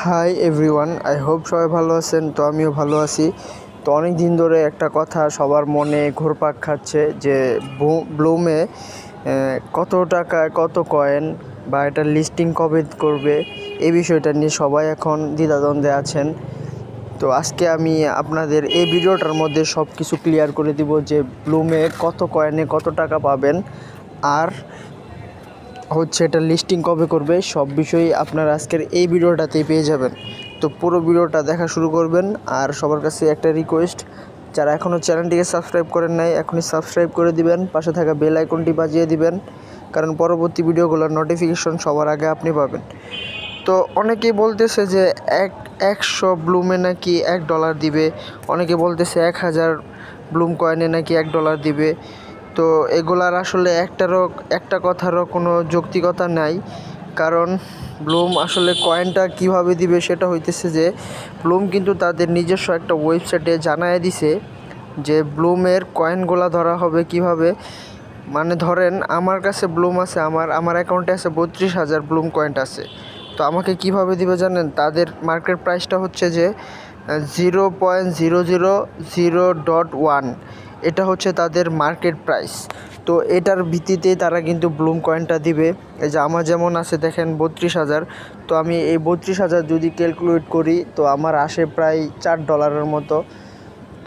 Hi everyone, I hope সবাই ভালো আছেন। তো আমিও ভালো আছি। তো অনেক দিন ধরে একটা কথা সবার মনে ঘুরপাক খাচ্ছে যে ব্লুমে কত টাকায় কত কয়েন বা এটা লিস্টিং কবে করবে, এই বিষয়টা নিয়ে সবাই এখন দ্বিধাদ্বন্দ্বে আছেন। তো আজকে আমি আপনাদের এই ভিডিওটার মধ্যে সব কিছু ক্লিয়ার করে দিব যে ব্লুমে কত কয়েনে কত টাকা পাবেন আর এটা লিস্টিং কবে করবে, সব বিষয়ই আপনারা আজকের এই ভিডিওটাতেই পেয়ে যাবেন। তো পুরো ভিডিওটা দেখা শুরু করবেন। আর সবার কাছে একটা রিকোয়েস্ট, যারা এখনও চ্যানেলটিকে সাবস্ক্রাইব করেন নাই এখনই সাবস্ক্রাইব করে দিবেন, পাশে থাকা বেল আইকনটি বাজিয়ে দিবেন, কারণ পরবর্তী ভিডিওগুলোর নোটিফিকেশন সবার আগে আপনি পাবেন। তো অনেকেই বলতেছে যে 100 ব্লুমে নাকি $1 দিবে, অনেকে বলতেছে 1000 ব্লুম কয়েনে নাকি $1 দিবে। তো এগুলার আসলে একটা কথারও কোনো যৌক্তিকতা নাই, কারণ ব্লুম আসলে কয়েনটা কিভাবে দিবে সেটা হইতেছে যে ব্লুম কিন্তু তাদের নিজস্ব একটা ওয়েবসাইটে জানায় দিছে যে ব্লুমের কয়েনগুলা ধরা হবে কিভাবে। মানে ধরেন আমার কাছে ব্লুম আছে, আমার অ্যাকাউন্টে আছে 32,000 ব্লুম কয়েন আছে। তো আমাকে কিভাবে দিবে জানেন? তাদের মার্কেট প্রাইসটা হচ্ছে যে 0.0001, এটা হচ্ছে তাদের মার্কেট প্রাইস। তো এটার ভিত্তিতে তারা কিন্তু ব্লুম কয়েনটা দিবে। এই যে আমার যেমন আছে দেখেন 32,000, তো আমি এই 32,000 যদি ক্যালকুলেট করি তো আমার আসে প্রায় $4 মতো।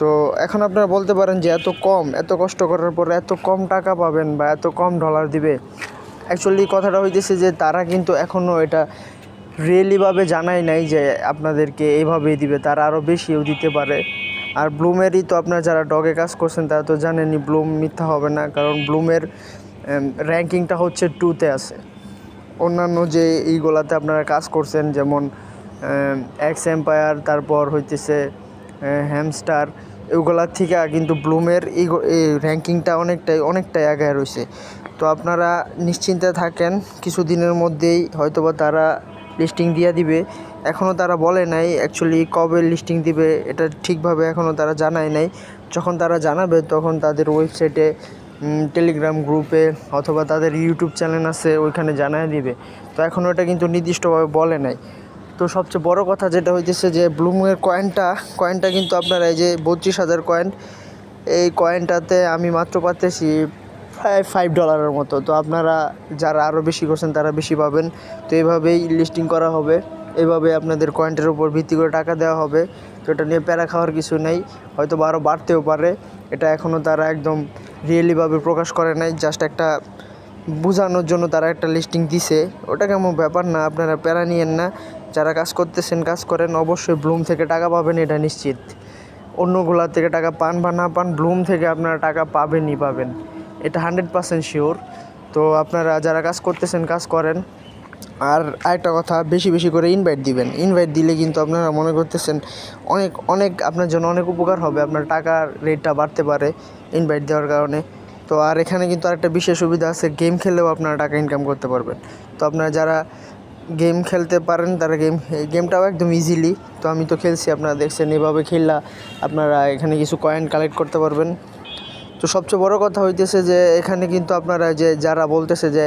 তো এখন আপনারা বলতে পারেন যে এত কষ্ট করার পরে এত কম টাকা পাবেন বা এত কম ডলার দিবে। অ্যাকচুয়ালি কথাটা হইতেছে যে তারা কিন্তু এখনও এটা রিয়েলিভাবে জানাই নাই যে আপনাদেরকে এইভাবেই দিবে, তারা আরও বেশিও দিতে পারে। আর ব্লুমেরই তো আপনারা যারা ডগে কাজ করছেন তারা তো জানেনই ব্লুম মিথ্যা হবে না, কারণ ব্লুমের র্যাঙ্কিংটা হচ্ছে 2-তে আছে। অন্যান্য যে এইগুলাতে আপনারা কাজ করছেন যেমন এক্স এম্পায়ার, তারপর হইতেছে হ্যামস্টার, এগুলার থেকে কিন্তু ব্লুমের এই র্যাঙ্কিংটা অনেকটাই আগে রয়েছে। তো আপনারা নিশ্চিন্তে থাকেন, কিছুদিনের মধ্যেই হয়তোবা তারা লিস্টিং দিয়ে দিবে। এখনও তারা বলে নাই অ্যাকচুয়ালি কবে লিস্টিং দিবে, এটা ঠিকভাবে এখনও তারা জানায় নাই। যখন তারা জানাবে তখন তাদের ওয়েবসাইটে, টেলিগ্রাম গ্রুপে অথবা তাদের ইউটিউব চ্যানেল আছে ওইখানে জানায় দিবে। তো এখনও এটা কিন্তু নির্দিষ্টভাবে বলে নাই। তো সবচেয়ে বড় কথা যেটা হইতেছে যে ব্লুমের কয়েনটা কিন্তু আপনারা এই যে 32,000 কয়েন, এই কয়েনটাতে আমি মাত্র পাচ্ছি প্রায় $5 মতো। তো আপনারা যারা আরও বেশি করছেন তারা বেশি পাবেন। তো এইভাবেই লিস্টিং করা হবে, এভাবে আপনাদের কয়েনটার উপর ভিত্তি করে টাকা দেওয়া হবে। তো এটা নিয়ে প্যারা খাওয়ার কিছু নেই, হয়তো বা আরও বাড়তেও পারে। এটা এখনও তারা একদম রিয়েলিভাবে প্রকাশ করে নাই, জাস্ট একটা বোঝানোর জন্য তারা একটা লিস্টিং দিছে। ওটা কেমন ব্যাপার না, আপনারা প্যারা নিয়েন না। যারা কাজ করতেছেন কাজ করেন, অবশ্যই ব্লুম থেকে টাকা পাবেন এটা নিশ্চিত। অন্যগুলার থেকে টাকা পান বা না পান, ব্লুম থেকে আপনারা টাকা পাবেন, এটা 100% শিওর। তো আপনারা যারা কাজ করতেছেন কাজ করেন। আর আরেকটা কথা, বেশি বেশি করে ইনভাইট দিবেন। ইনভাইট দিলে কিন্তু আপনারা মনে করতেছেন অনেক আপনার জন্য অনেক উপকার হবে, আপনার টাকার রেটটা বাড়তে পারে ইনভাইট দেওয়ার কারণে। তো আর এখানে কিন্তু আরেকটা বিশেষ সুবিধা আছে, গেম খেলেও আপনারা টাকা ইনকাম করতে পারবেন। তো আপনারা যারা গেম খেলতে পারেন তারা গেমটাও একদম ইজিলি, তো আমি তো খেলছি, আপনারা দেখছেন, এভাবে খেললে আপনারা এখানে কিছু কয়েন কালেক্ট করতে পারবেন। তো সবচেয়ে বড় কথা হইতেছে যে এখানে কিন্তু আপনারা যারা বলতেছে যে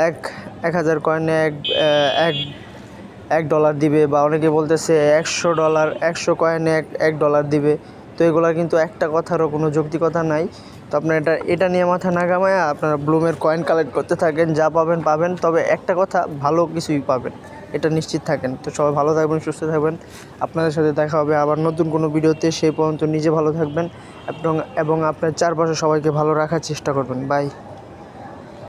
1,000 কয়েনে $1 দিবে, বা অনেকে বলতেছে $100 কয়েনে $1 দিবে। তো এগুলা কিন্তু একটা কথারও কোনো যৌক্তিকতা নাই। তো আপনার এটা নিয়ে মাথা না ঘামায়া আপনারা ব্লুমের কয়েন কালেক্ট করতে থাকেন, যা পাবেন। তবে একটা কথা, ভালো কিছুই পাবেন, এটা নিশ্চিত থাকেন। তো সবাই ভালো থাকবেন, সুস্থ থাকবেন। আপনাদের সাথে দেখা হবে আবার নতুন কোনো ভিডিওতে। সেই পর্যন্ত নিজে ভালো থাকবেন এবং আপনার চারপাশে সবাইকে ভালো রাখার চেষ্টা করবেন। বাই।